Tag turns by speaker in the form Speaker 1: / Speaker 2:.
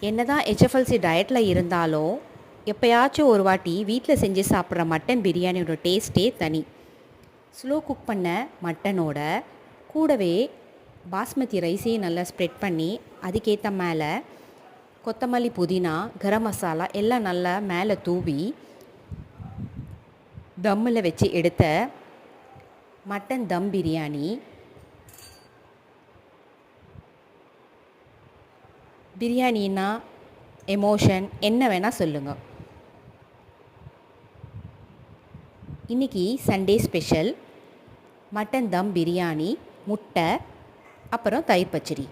Speaker 1: என்னதான் ஹெச்எஃப்எல்சி டயட்டில் இருந்தாலும் எப்போயாச்சும் ஒரு வாட்டி வீட்டில் செஞ்சு சாப்பிட்ற மட்டன் பிரியாணியோட டேஸ்ட்டே தனி. ஸ்லோ குக் பண்ண மட்டனோட கூடவே பாஸ்மதி ரைஸையும் நல்லா ஸ்ப்ரெட் பண்ணி அதுக்கேற்ற மேலே கொத்தமல்லி, புதினா, கரம் மசாலா எல்லாம் நல்லா மேலே தூவி தம்மில் வச்சு எடுத்த மட்டன் தம் பிரியாணி. பிரியாணின்னா எமோஷன் என்ன வேணால் சொல்லுங்கள். இன்றைக்கி சண்டே ஸ்பெஷல் மட்டன் தம் பிரியாணி, முட்டை, அப்புறம் தயிர் பச்சடி.